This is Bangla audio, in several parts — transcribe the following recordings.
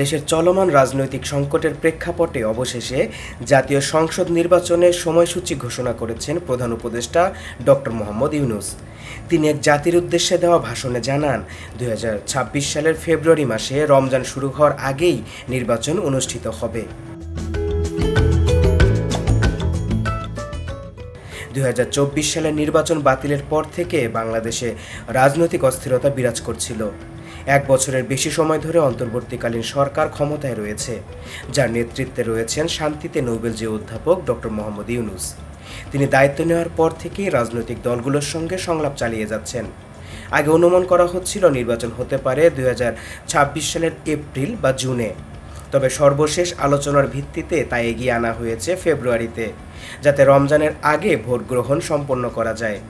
দেশের চলমান রাজনৈতিক সংকটের প্রেক্ষাপটে অবশেষে জাতীয় সংসদ নির্বাচনের সময়সূচি ঘোষণা করেছেন প্রধান উপদেষ্টা ডক্টর মোহাম্মদ ইউনূস। তিনি এক জাতির উদ্দেশ্যে দেওয়া ভাষণে জানান, ২০২৬ সালের ফেব্রুয়ারি মাসে রমজান শুরু হওয়ার আগেই নির্বাচন অনুষ্ঠিত হবে। ২০২৪ সালের নির্বাচন বাতিলের পর থেকে বাংলাদেশে রাজনৈতিক অস্থিরতা বিরাজ করছিল। এক বছরের বেশি সময় ধরে অন্তর্বর্তীকালীন সরকার ক্ষমতায় রয়েছে, যার নেতৃত্বে রয়েছেন শান্তিতে নোবেলজয়ী অধ্যাপক ডক্টর মোহাম্মদ ইউনূস। তিনি দায়িত্ব নেওয়ার পর থেকেই রাজনৈতিক দলগুলোর সঙ্গে সংলাপ চালিয়ে যাচ্ছেন। আগে অনুমান করা হচ্ছিল নির্বাচন হতে পারে ২০২৬ সালের এপ্রিল বা জুনে, তবে সর্বশেষ আলোচনার ভিত্তিতে তা এগিয়ে আনা হয়েছে ফেব্রুয়ারিতে, যাতে রমজানের আগে ভোট গ্রহণ সম্পন্ন করা যায়।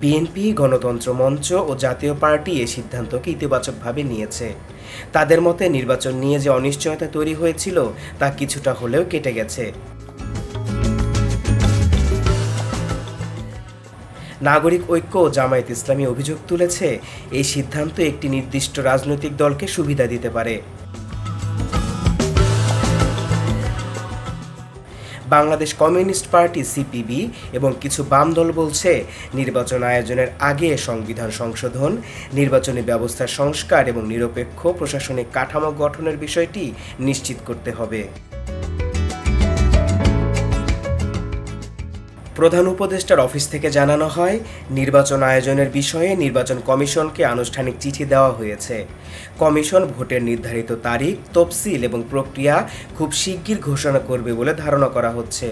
বিএনপি, গণতন্ত্র মঞ্চ ও জাতীয় পার্টি এ সিদ্ধান্তকে ইতিবাচকভাবে নিয়েছে। তাদের মতে নির্বাচন নিয়ে যে অনিশ্চয়তা তৈরি হয়েছিল তা কিছুটা হলেও কেটে গেছে। নাগরিক ঐক্য ও জামায়াত ইসলামী অভিযোগ তুলেছে, এই সিদ্ধান্ত একটি নির্দিষ্ট রাজনৈতিক দলকে সুবিধা দিতে পারে। বাংলাদেশ কমিউনিস্ট পার্টি সিপিবি এবং কিছু বাম দল বলছে, নির্বাচন আয়োজনের আগে সংবিধান সংশোধন, নির্বাচনী ব্যবস্থার সংস্কার এবং নিরপেক্ষ প্রশাসনিক কাঠামো গঠনের বিষয়টি নিশ্চিত করতে হবে। প্রধান উপদেষ্টার অফিস থেকে জানানো হয়, নির্বাচন আয়োজনের বিষয়ে নির্বাচন কমিশনকে আনুষ্ঠানিক চিঠি দেওয়া হয়েছে। কমিশন ভোটের নির্ধারিত তারিখ, তফসিল এবং প্রক্রিয়া খুব শিগগির ঘোষণা করবে বলে ধারণা করা হচ্ছে।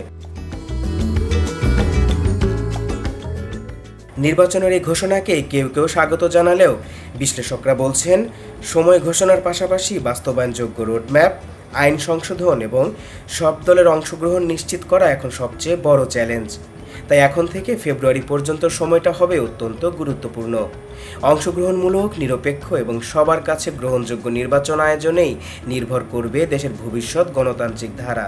নির্বাচনের এই ঘোষণাকে কেউ কেউ স্বাগত জানালেও বিশ্লেষকরা বলছেন, সময় ঘোষণার পাশাপাশি বাস্তবায়নযোগ্য রোডম্যাপ, আইন সংশোধন এবং সব দলের অংশগ্রহণ নিশ্চিত করা এখন সবচেয়ে বড় চ্যালেঞ্জ। তাই এখন থেকে ফেব্রুয়ারি পর্যন্ত সময়টা হবে অত্যন্ত গুরুত্বপূর্ণ। অংশগ্রহণমূলক, নিরপেক্ষ এবং সবার কাছে গ্রহণযোগ্য নির্বাচন আয়োজনেই নির্ভর করবে দেশের ভবিষ্যৎ গণতান্ত্রিক ধারা।